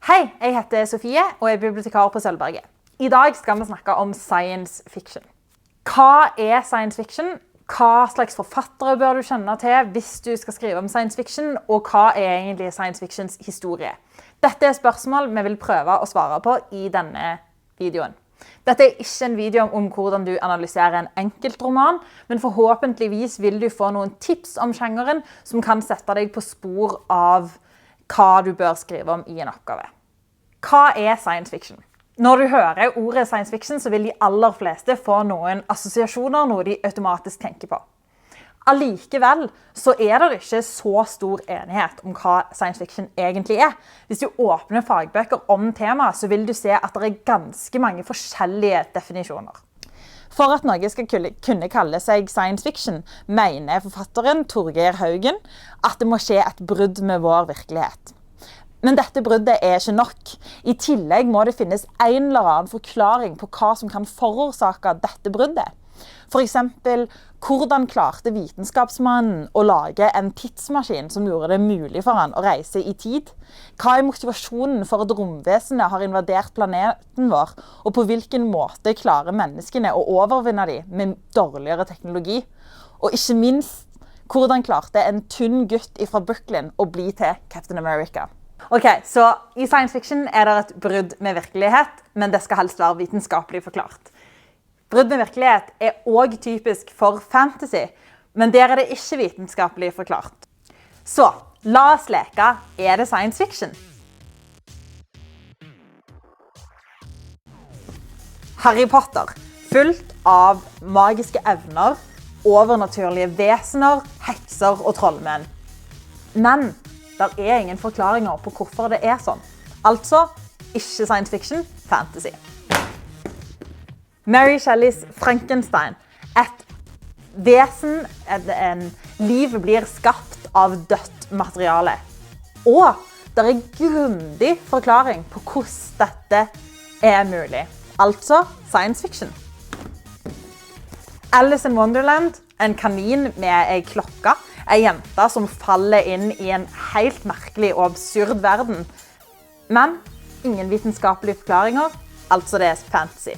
Hei, jeg heter Sofie og er bibliotekar på Sølvberget. I dag skal vi snakke om science fiction. Hva er science fiction? Hva slags forfattere bør du kjenne til hvis du skal skrive om science fiction? Og hva er egentlig science fictions historie? Dette er spørsmål vi vil prøve å svare på i denne videoen. Dette er ikke en video om hvordan du analyserer en enkeltroman, men forhåpentligvis vil du få noen tips om sjangeren som kan sette deg på spor av hva du bør skrive om i en oppgave. Hva er science fiction? Når du hører ordet science fiction, så vil de aller fleste få noen assosiasjoner, noe de automatisk tenker på. Allikevel så er det ikke så stor enighet om hva science fiction egentlig er. Hvis du åpner fagbøker om temaet, så vil du se at det er ganske mange forskjellige definisjoner. For at noe skal kunne kalle seg science fiction, mener forfatteren Torgeir Haugen at det må skje et brudd med vår virkelighet. Men dette bruddet er ikke nok. I tillegg må det finnes en eller annen forklaring på hva som kan forårsake dette bruddet. For eksempel, hvordan klarte vitenskapsmannen å lage en tidsmaskin som gjorde det mulig for han å reise i tid? Hva er motivasjonen for at romvesenet har invadert planeten vår? Og på hvilken måte klarer menneskene å overvinne dem med dårligere teknologi? Og ikke minst, hvordan klarte en tynn gutt fra Brooklyn å bli til Captain America? Ok, så i science fiction er det et brudd med virkelighet, men det skal helst være vitenskapelig forklart. Brudd med virkelighet er også typisk for fantasy, men der er det ikke vitenskapelig forklart. Så, la oss leke, er det science fiction? Harry Potter, fullt av magiske evner, overnaturlige vesener, hekser og trollmenn. Men der er ingen forklaringer på hvorfor det er sånn. Altså, ikke science fiction, fantasy. Mary Shelleys Frankenstein. Et vesen, livet blir skapt av dødt materiale. Og det er grundig forklaring på hvordan dette er mulig. Altså science fiction. Alice in Wonderland, en kanin med en klokke, en jente som faller inn i en helt merkelig og absurd verden. Men ingen vitenskapelige forklaringer, altså det er fantasy.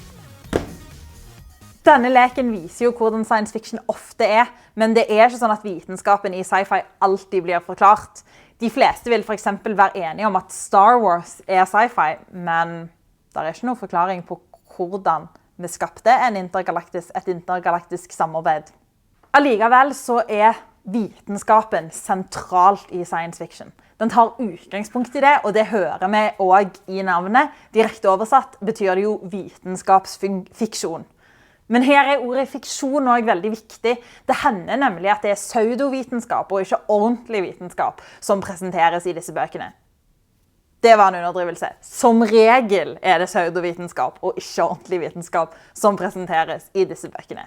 Denne leken viser jo hvordan science fiction ofte er, men det er ikke sånn at vitenskapen i sci-fi alltid blir forklart. De fleste vil for eksempel være enige om at Star Wars er sci-fi, men det er ikke noen forklaring på hvordan vi skapte et intergalaktisk samarbeid. Allikevel så er vitenskapen sentralt i science fiction. Den tar utgangspunkt i det, og det hører vi også i navnet. Direkte oversatt betyr det jo vitenskapsfiksjon. Men her er ordet fiksjon også veldig viktig. Det hender nemlig at det er pseudovitenskap og ikke ordentlig vitenskap som presenteres i disse bøkene. Det var en underdrivelse. Som regel er det pseudovitenskap og ikke ordentlig vitenskap som presenteres i disse bøkene.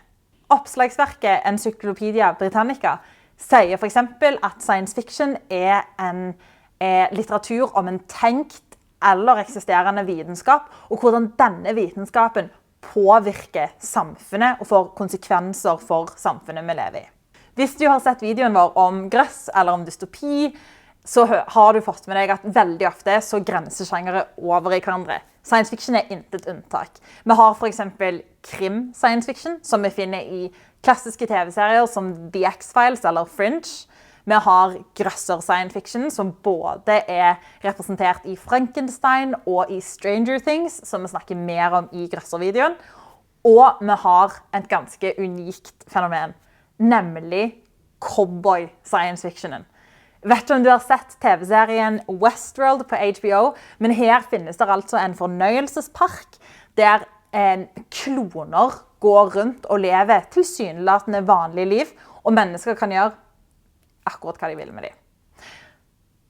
Oppslagsverket Encyclopedia Britannica sier for eksempel at science fiction er en litteratur om en tenkt eller eksisterende vitenskap, og hvordan denne vitenskapen påvirker samfunnet og får konsekvenser for samfunnet vi lever i. Hvis du har sett videoen vår om grøss eller om dystopi, så har du fått med deg at veldig ofte så grenser sjangere over i hverandre. Science fiction er intet unntak. Vi har for eksempel krim-science fiction, som vi finner i klassiske TV-serier som The X-Files eller Fringe. Vi har grøsser-science fiction, som både er representert i Frankenstein og i Stranger Things, som vi snakker mer om i grøsser-videoen. Og vi har et ganske unikt fenomen, nemlig cowboy-science fictionen. Vet du om du har sett TV-serien Westworld på HBO, men her finnes det altså en fornøyelsespark der kloner går rundt og lever tilsynelatende vanlig liv, og mennesker kan gjøre akkurat hva de vil med dem.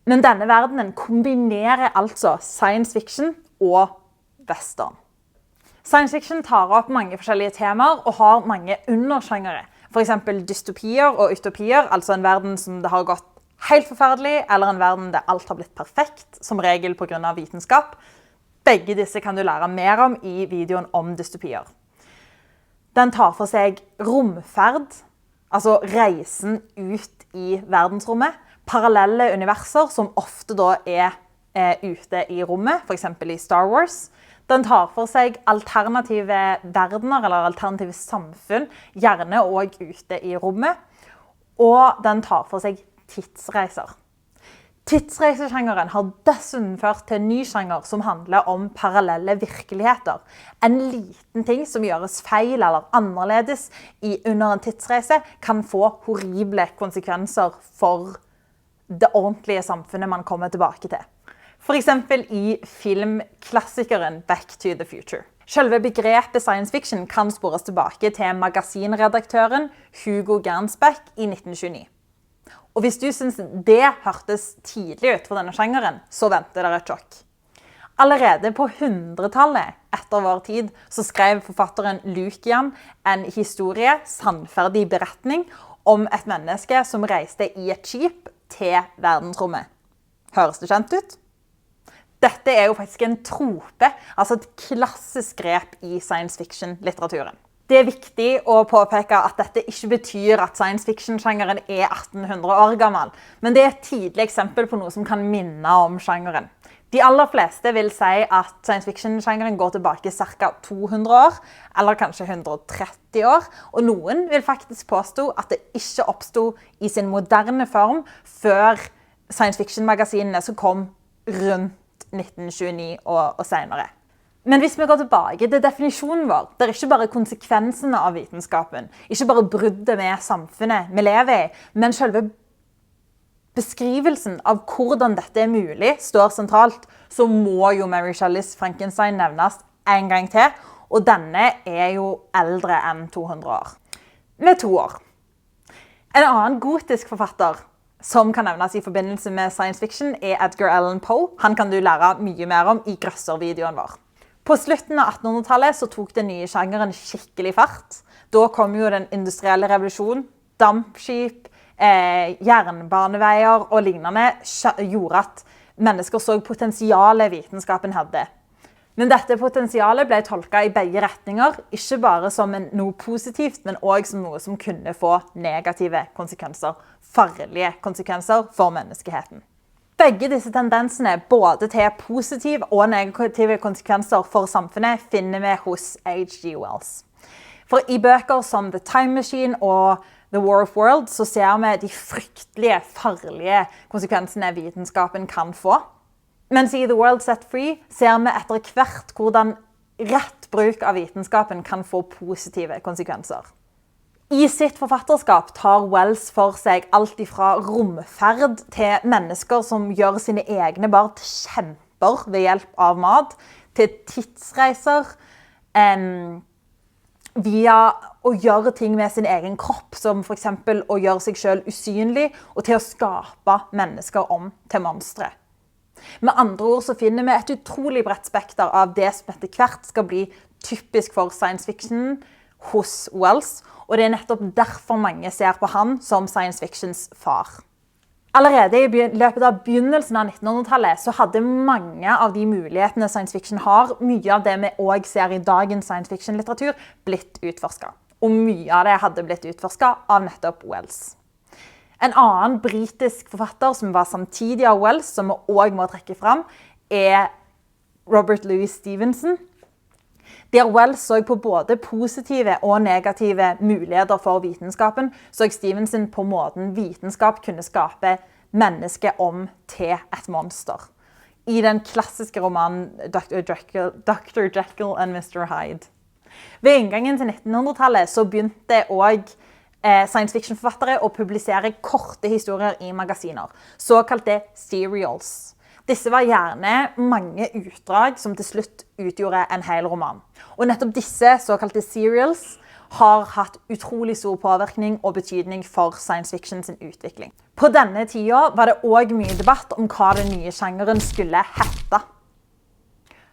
Men denne verdenen kombinerer altså science fiction og western. Science fiction tar opp mange forskjellige temaer og har mange undersjangere. For eksempel dystopier og utopier, altså en verden som det har gått helt forferdelig, eller en verden der alt har blitt perfekt, som regel på grunn av vitenskap. Begge disse kan du lære mer om i videoen om dystopier. Den tar for seg romferd, altså reisen ut i verdensrommet, parallelle universer som ofte da er ute i rommet, for eksempel i Star Wars. Den tar for seg alternative verdener eller alternative samfunn, gjerne også ute i rommet. Og den tar for seg tidsreiser. Tidsreisesjangeren har dessuten ført til en ny sjanger som handler om parallelle virkeligheter. En liten ting som gjøres feil eller annerledes under en tidsreise kan få horrible konsekvenser for det ordentlige samfunnet man kommer tilbake til. For eksempel i filmklassikeren Back to the Future. Selve begrepet science fiction kan spores tilbake til magasinredaktøren Hugo Gernsback i 1929. Og hvis du synes det hørtes tidlig ut for denne sjangeren, så venter dere et sjokk. Allerede på 100-tallet etter vår tid så skrev forfatteren Lukian en historie, sannferdig beretning, om et menneske som reiste i et skip til verdensrommet. Høres det kjent ut? Dette er jo faktisk en trope, altså et klassisk grep i science fiction-litteraturen. Det er viktig å påpeke at dette ikke betyr at science fiction-sjangeren er 1800 år gammel, men det er et tidlig eksempel på noe som kan minne om sjangeren. De aller fleste vil si at science fiction-sjangeren går tilbake ca. 200 år, eller kanskje 130 år, og noen vil faktisk påstå at det ikke oppstod i sin moderne form før science fiction-magasinene som kom rundt 1929 og senere. Men hvis vi går tilbake til definisjonen vår, det er ikke bare konsekvensene av vitenskapen, ikke bare bruddet med samfunnet vi lever i, men selve beskrivelsen av hvordan dette er mulig står sentralt, så må jo Mary Shelleys Frankenstein nevnes en gang til, og denne er jo eldre enn 200 år. Med 2 år. En annen gotisk forfatter som kan nevnes i forbindelse med science fiction, er Edgar Allan Poe. Han kan du lære mye mer om i grøsservideoen vår. På slutten av 1800-tallet så tok den nye sjangeren skikkelig fart. Da kom jo den industrielle revolusjonen, dampskip, jernbaneveier og lignende gjorde at mennesker så potensialet vitenskapen hadde. Men dette potensialet ble tolket i begge retninger, ikke bare som noe positivt, men også som noe som kunne få negative konsekvenser, farlige konsekvenser for menneskeheten. Begge disse tendensene, både til positive og negative konsekvenser for samfunnet, finner vi hos H.G. Wells. For i bøker som The Time Machine og The War of Worlds så ser vi de fryktelige, farlige konsekvensene vitenskapen kan få. Mens i The World Set Free ser vi etter hvert hvordan rett bruk av vitenskapen kan få positive konsekvenser. I sitt forfatterskap tar Wells for seg alt fra romferd til mennesker som gjør sine egne barn til kjemper ved hjelp av mat, til tidsreiser, via å gjøre ting med sin egen kropp, som for eksempel å gjøre seg selv usynlig, og til å skape mennesker om til monstre. Med andre ord så finner vi et utrolig bredt spekter av det som etter hvert skal bli typisk for science fiction hos Wells, og det er nettopp derfor mange ser på han som science fictions far. Allerede i løpet av begynnelsen av 1900-tallet så hadde mange av de mulighetene science fiction har, mye av det vi også ser i dagens science fiction-litteratur, blitt utforsket. Og mye av det hadde blitt utforsket av nettopp Wells. En annen britisk forfatter som var samtidig av Wells, som vi også må trekke frem, er Robert Louis Stevenson. Der Wells så på både positive og negative muligheter for vitenskapen, så Stevenson på måten vitenskap kunne skape mennesket om til et monster. I den klassiske romanen Dr. Jekyll and Mr. Hyde. Ved inngangen til 1900-tallet så begynte også science fiction-forfattere å publisere korte historier i magasiner, såkalte serials. Disse var gjerne mange utdrag som til slutt utgjorde en hel roman. Og nettopp disse såkalte serials har hatt utrolig stor påvirkning og betydning for science fiction sin utvikling. På denne tida var det også mye debatt om hva den nye sjangeren skulle hette.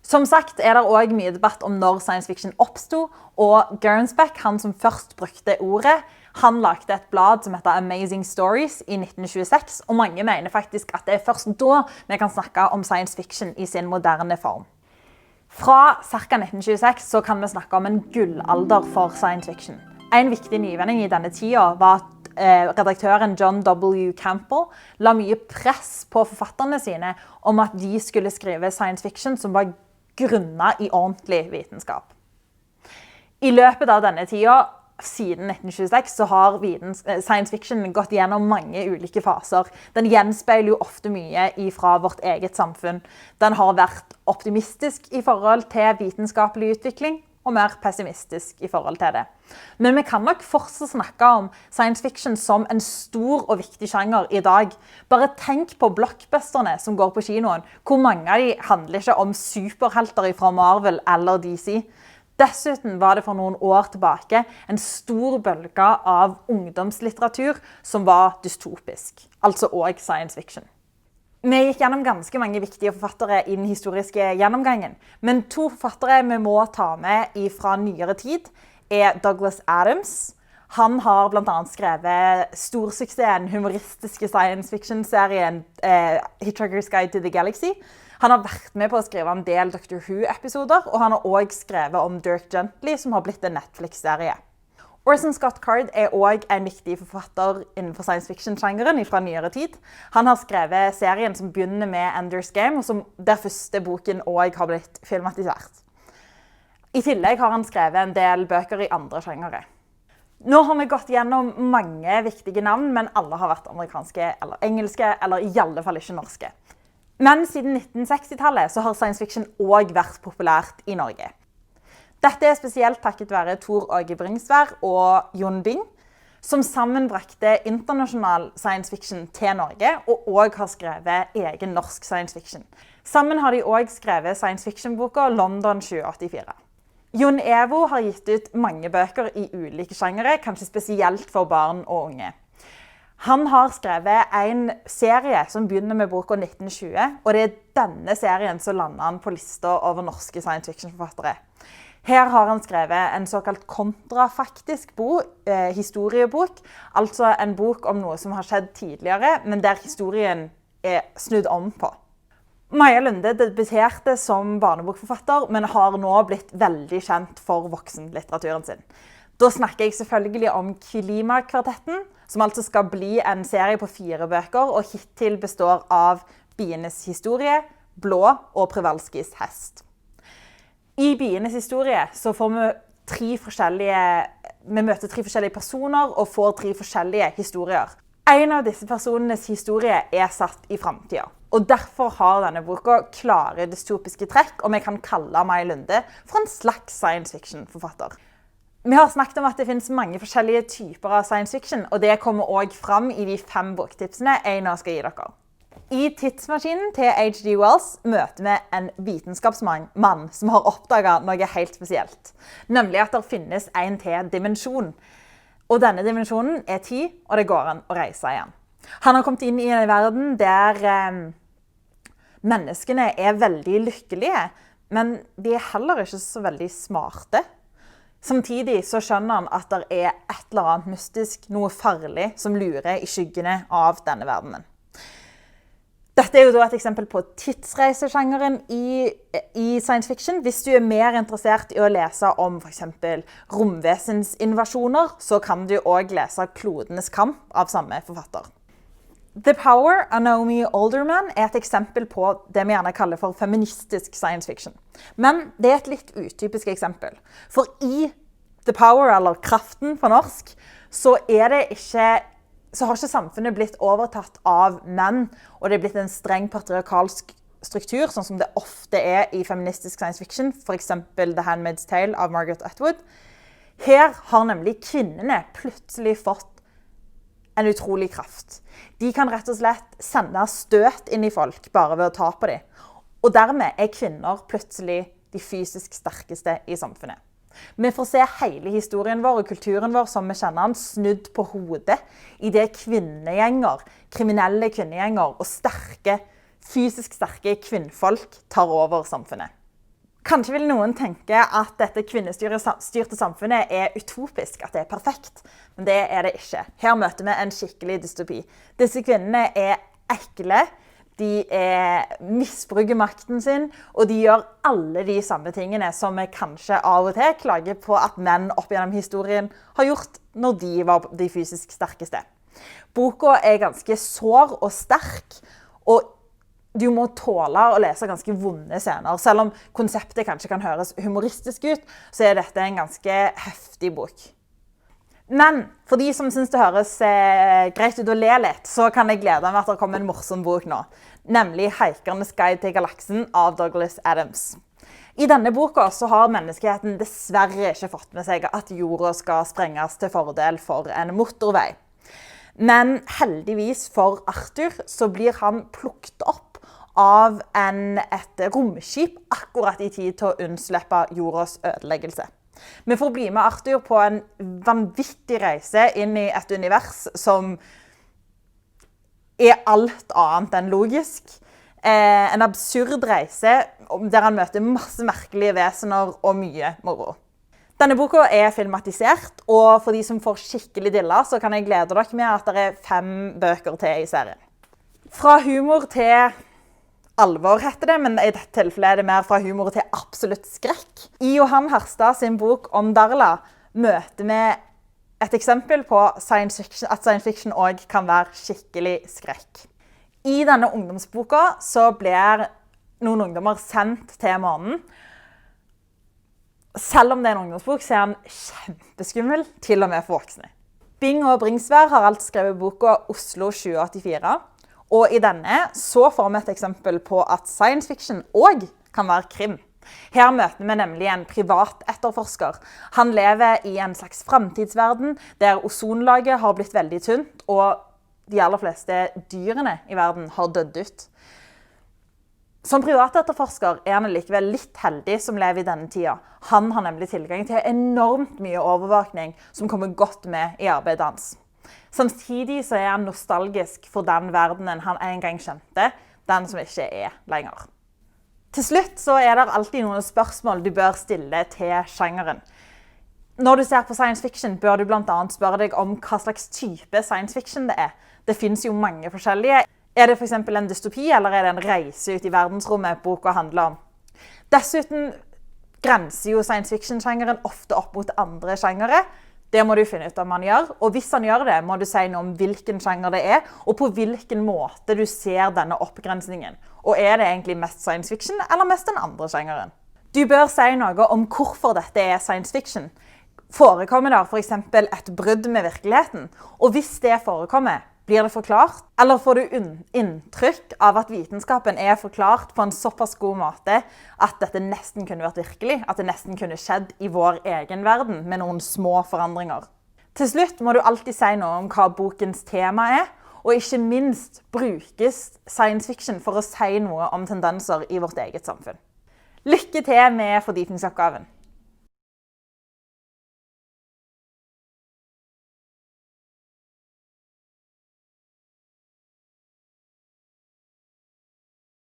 Som sagt er det også mye debatt om når science fiction oppstod, og Gernsback, han som først brukte ordet, han lagde et blad som heter Amazing Stories i 1926, og mange mener faktisk at det er først da vi kan snakke om science fiction i sin moderne form. Fra ca. 1926 så kan vi snakke om en gullalder for science fiction. En viktig nyvinning i denne tida var at redaktøren John W. Campbell la mye press på forfatterne sine om at de skulle skrive science fiction som var grunnet i ordentlig vitenskap. I løpet av denne tida, siden 1926, så har science fiction gått gjennom mange ulike faser. Den gjenspeiler jo ofte mye fra vårt eget samfunn. Den har vært optimistisk i forhold til vitenskapelig utvikling, og mer pessimistisk i forhold til det. Men vi kan nok fortsatt snakke om science fiction som en stor og viktig sjanger i dag. Bare tenk på blockbusterne som går på kinoen. Hvor mange av de handler ikke om superhelter fra Marvel eller DC. Dessuten var det for noen år tilbake en stor bølge av ungdomslitteratur som var dystopisk, altså også science fiction. Vi gikk gjennom ganske mange viktige forfattere i den historiske gjennomgangen, men 2 forfattere vi må ta med fra nyere tid Douglas Adams. Han har blant annet skrevet storsuksessen humoristiske science fiction-serien Hitchhiker's Guide to the Galaxy. Han har vært med på å skrive en del Doctor Who-episoder, og han har også skrevet om Dirk Gently, som har blitt en Netflix-serie. Orson Scott Card også en viktig forfatter innenfor science fiction-sjangeren fra nyere tid. Han har skrevet serien som begynner med Ender's Game, og der første boken også har blitt filmatisert. I tillegg har han skrevet en del bøker i andre sjangere. Nå har vi gått gjennom mange viktige navn, men alle har vært amerikanske eller engelske, eller i alle fall ikke norske. Men siden 1960-tallet så har science fiction også vært populært i Norge. Dette er spesielt takket være Tor Åge Bringsværd og Jon Bing, som sammen brakte internasjonal science fiction til Norge, og også har skrevet egen norsk science fiction. Sammen har de også skrevet science fiction-boka London 2084. Jon Evo har gitt ut mange bøker i ulike sjangere, kanskje spesielt for barn og unge. Han har skrevet en serie som begynner med boka 1920, og det er denne serien som landet han på lista over norske science fiction-forfattere. Her har han skrevet en såkalt kontrafaktisk historiebok, altså en bok om noe som har skjedd tidligere, men der historien er snudd om på. Maja Lunde debuterte som barnebokforfatter, men har nå blitt veldig kjent for voksenlitteraturen sin. Da snakker jeg selvfølgelig om Klima-kvartetten, som altså skal bli en serie på 4 bøker, og hittil består av Bienes historie, Blå og Przewalskis hest. I Bienes historie så får vi møter 3 forskjellige personer og får 3 forskjellige historier. En av disse personenes historie er satt i fremtiden, og derfor har denne boka klare dystopiske trekk, og vi kan kalle Maja Lunde for en slags science fiction-forfatter. Vi har snakket om at det finnes mange forskjellige typer av science fiction, og det kommer også fram i de 5 boktipsene jeg nå skal gi dere. I tidsmaskinen til H.G. Wells møter vi en vitenskapsmann som har oppdaget noe helt spesielt, nemlig at det finnes en til dimensjon. Og denne dimensjonen er tid, og det går an å reise igjen. Han har kommet inn i en verden der menneskene er veldig lykkelige, men de er heller ikke så veldig smarte. Samtidig så skjønner han at det er et eller annet mystisk, noe farlig, som lurer i skyggene av denne verdenen. Dette er jo da et eksempel på tidsreisesjangeren i science fiction. Hvis du er mer interessert i å lese om for eksempel romvesensinvasjoner, så kan du også lese Klodenes kamp av samme forfatter. The Power av Naomi Alderman er et eksempel på det vi gjerne kaller for feministisk science fiction. Men det er et litt utypisk eksempel. For i The Power, eller Kraften på norsk, så har ikke samfunnet blitt overtatt av menn, og det er blitt en streng patriarkalsk struktur, sånn som det ofte er i feministisk science fiction, for eksempel The Handmaid's Tale av Margaret Atwood. Her har nemlig kvinnene plutselig fått en utrolig kraft. De kan rett og slett sende støt inn i folk bare ved å ta på dem. Og dermed er kvinner plutselig de fysisk sterkeste i samfunnet. Vi får se hele historien vår og kulturen vår som vi kjenner den snudd på hodet i det kvinnegjenger, kriminelle kvinnegjenger og fysisk sterke kvinnfolk tar over samfunnet. Kanskje vil noen tenke at dette kvinnestyrte samfunnet er utopisk, at det er perfekt, men det er det ikke. Her møter vi en skikkelig dystopi. Disse kvinnene er ekle, de misbruker makten sin, og de gjør alle de samme tingene som vi kanskje av og til klager på at menn opp gjennom historien har gjort når de var de fysisk sterkeste. Boka ganske sår og sterk, og du må tåle å lese ganske vonde scener. Selv om konseptet kanskje kan høres humoristisk ut, så dette en ganske heftig bok. Men for de som synes det høres greit ut å le litt, så kan jeg glede meg at det kommer en morsom bok nå, nemlig Hikernes guide til galaksen av Douglas Adams. I denne boka så har menneskeheten dessverre ikke fått med seg at jorda skal sprenges til fordel for en motorvei. Men heldigvis for Arthur så blir han plukket opp av et romskip akkurat i tid til å unnslippe jordas ødeleggelse. Vi får bli med Arthur på en vanvittig reise inn i et univers som alt annet enn logisk. En absurd reise der han møter masse merkelige vesener og mye moro. Denne boka filmatisert, og for de som får skikkelig dilla, så kan jeg glede dere med at det 5 bøker til i serien. Fra humor til alvor heter det, men i dette tilfellet det mer fra humor til absolutt skrekk. I Johan Harstad sin bok om Darla møter vi et eksempel på at science fiction også kan være skikkelig skrekk. I denne ungdomsboka så blir noen ungdommer sendt til månen. Selv om det en ungdomsbok, så den kjempeskummel, til og med for voksne. Bing og Bringsvær har alt skrevet boka Oslo 2084. Og i denne så får vi et eksempel på at science fiction også kan være krim. Her møter vi nemlig en privat etterforsker. Han lever i en slags fremtidsverden der ozonlaget har blitt veldig tynt, og de aller fleste dyrene i verden har dødd ut. Som privatetterforsker han likevel litt heldig som lever i denne tida. Han har nemlig tilgang til enormt mye overvåkning som kommer godt med i arbeidet hans. Samtidig så han nostalgisk for den verdenen han en gang kjente, den som ikke lenger. Til slutt så det alltid noen spørsmål du bør stille til sjangeren. Når du ser på science fiction, bør du blant annet spørre deg om hva slags type science fiction det Det finnes jo mange forskjellige. Det for eksempel en dystopi, eller det en reise ut i verdensrommet boka handler om? Dessuten grenser jo science fiction-sjangeren ofte opp mot andre sjangere. Det må du finne ut om han gjør, og hvis han gjør det, må du si noe om hvilken sjanger det og på hvilken måte du ser denne oppgrensningen. Og det egentlig mest science fiction, eller mest den andre sjangeren? Du bør si noe om hvorfor dette science fiction. Forekommer det for eksempel et brudd med virkeligheten? Og hvis det forekommer, blir det forklart? Eller får du inntrykk av at vitenskapen forklart på en såpass god måte at dette nesten kunne vært virkelig, at det nesten kunne skjedd i vår egen verden med noen små forandringer? Til slutt må du alltid si noe om hva bokens tema og ikke minst brukes science fiction for å si noe om tendenser i vårt eget samfunn. Lykke til med fordypningsoppgaven!